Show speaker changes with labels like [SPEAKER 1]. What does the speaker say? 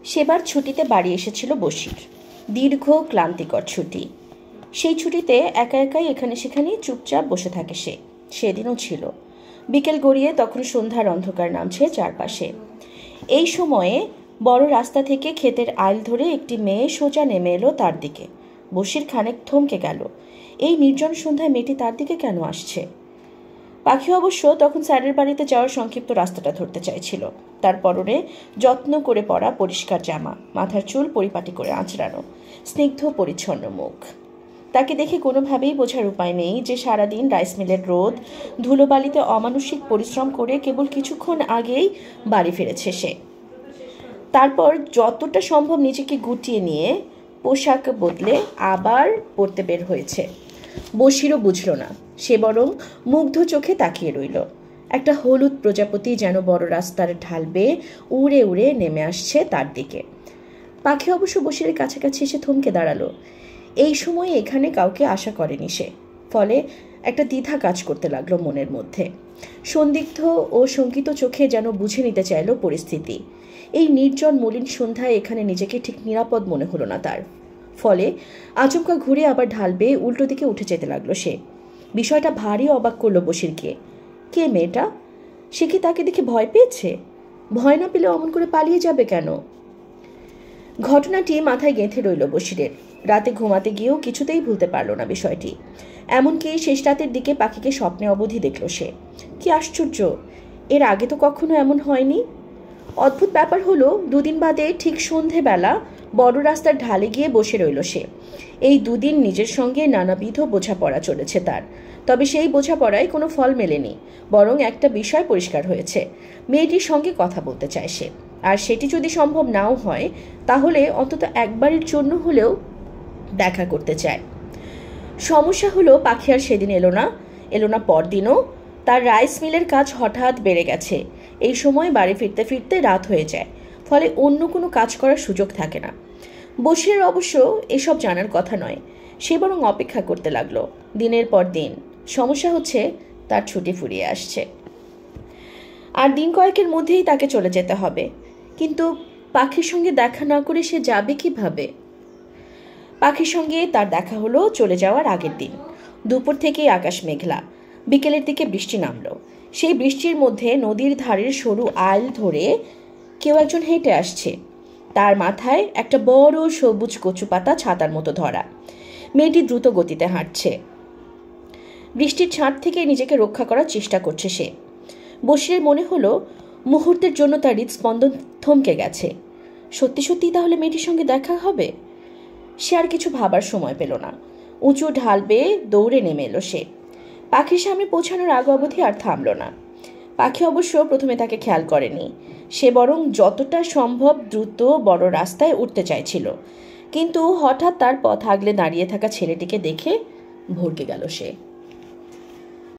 [SPEAKER 1] সেবার ছুটিতে বাড়ি এসেছিল বশির। দীর্ঘ ক্লান্তিকর ছুটি। সেই ছুটিতে একা একাই এখানে সেখানে চুপচাপ বসে থাকে সে। সেদিনও ছিল। বিকেল গড়িয়ে তখন সন্ধ্যার অন্ধকার নামছে চারপাশে। এই সময়ে বড় রাস্তা থেকে ক্ষেতের আইল ধরে একটি মেয়ে সোজা নেমে এলো তার দিকে। বশির খানিক থমকে গেল। এই নির্জন সন্ধ্যায় মেয়েটি তার দিকে কেন আসছে? পাখি অবশ্য তখন স্যারের বাড়িতে যাওয়ার সংক্ষিপ্ত রাস্তাটা ধরতে চাইছিল। তার পরনে যত্ন করে পরা পরিষ্কার জামা, মাথার চুল পরিপাটি করে আঁচড়ানো, স্নিগ্ধ পরিচ্ছন্ন মুখ। তাকে দেখে কোনোভাবেই বোঝার উপায় নেই যে সারাদিন রাইস মিলের রোদ ধুলোবালিতে অমানসিক পরিশ্রম করে কেবল কিছুক্ষণ আগেই বাড়ি ফিরেছে সে। তারপর যতটা সম্ভব নিজেকে গুটিয়ে নিয়ে পোশাক বদলে আবার পড়তে বের হয়েছে। বশিরও বুঝল না। সে বরং মুগ্ধ চোখে তাকিয়ে রইল। একটা হলুদ প্রজাপতি যেন বড় রাস্তার ঢাল বেয়ে উড়ে উড়ে নেমে আসছে তার দিকে। পাখি অবশ্য বশিরের কাছাকাছি এসে থমকে দাঁড়ালো। এই সময় এখানে কাউকে আশা করেনি সে। ফলে একটা দ্বিধা কাজ করতে লাগলো মনের মধ্যে। সন্দিগ্ধ ও শঙ্কিত চোখে যেন বুঝে নিতে চাইল পরিস্থিতি। এই নির্জন মলিন সন্ধ্যায় এখানে নিজেকে ঠিক নিরাপদ মনে হলো না তার। ফলে আচমকা ঘুরে আবার ঢাল বেয়ে উল্টো দিকে উঠে যেতে লাগলো সে। বিষয়টা ভারী অবাক করলো বশিরকে। কে মেয়েটা? সে কি তাকে দেখে ভয় পেয়েছে? ভয় না পেলে অমন করে পালিয়ে যাবে কেন? ঘটনাটি মাথায় গেঁথে রইল বশিরের। রাতে ঘুমাতে গিয়েও কিছুতেই ভুলতে পারল না বিষয়টি। এমনকি শেষ রাতের দিকে পাখিকে স্বপ্নে অবধি দেখল সে। কি আশ্চর্য! এর আগে তো কখনো এমন হয়নি। অদ্ভুত ব্যাপার হলো, দুদিন বাদে ঠিক সন্ধেবেলা বড় রাস্তার ঢালে গিয়ে বসে রইল সে। এই দুদিন নিজের সঙ্গে নানাবিধ বোঝাপড়া চলেছে তার। তবে সেই বোঝাপড়ায় কোনো ফল মেলেনি। বরং একটা বিষয় পরিষ্কার হয়েছে। মেয়েটির সঙ্গে কথা বলতে চায় সে। আর সেটি যদি সম্ভব নাও হয়, তাহলে অন্তত একবারের জন্য হলেও দেখা করতে চায়। সমস্যা হলো, পাখি আর সেদিন এলো না পরদিনও। তার রাইস মিলের কাজ হঠাৎ বেড়ে গেছে। এই সময় বাড়ি ফিরতে ফিরতে রাত হয়ে যায়। ফলে অন্য কোনো কাজ করার সুযোগ থাকে না। বশিরের অবশ্য এসব জানার কথা নয়। সে বরং অপেক্ষা করতে লাগলো দিনের পর দিন। সমস্যা হচ্ছে, তার ছুটি ফুরিয়ে আসছে। আর দিন কয়েকের মধ্যেই তাকে চলে যেতে হবে। কিন্তু পাখির সঙ্গে দেখা না করে সে যাবে কিভাবে? পাখির সঙ্গে তার দেখা হলো চলে যাওয়ার আগের দিন। দুপুর থেকেই আকাশ মেঘলা। বিকেলের দিকে বৃষ্টি নামলো। সেই বৃষ্টির মধ্যে নদীর ধারের সরু আইল ধরে কেউ একজন হেঁটে আসছে। তার মাথায় একটা বড় সবুজ কচু পাতা ছাতার মতো ধরা। মেয়েটি দ্রুত গতিতে হাঁটছে। বৃষ্টির ছাঁট থেকে নিজেকে রক্ষা করার চেষ্টা করছে সে। বশিরের মনে হলো মুহূর্তের জন্য তার হৃদস্পন্দন থমকে গেছে। সত্যি সত্যি তাহলে মেয়েটির সঙ্গে দেখা হবে? সে আর কিছু ভাবার সময় পেল না। উঁচু ঢাল বেয়ে দৌড়ে নেমে এলো সে। পাখির সামনে পৌঁছানোর আগ অবধি আর থামল না। পাখি অবশ্য প্রথমে তাকে খেয়াল করেনি। সে বরং যতটা সম্ভব দ্রুত বড় রাস্তায় উঠতে চাইছিল। কিন্তু হঠাৎ তার পথ আগলে দাঁড়িয়ে থাকা ছেলেটিকে দেখে ভড়কে গেল সে।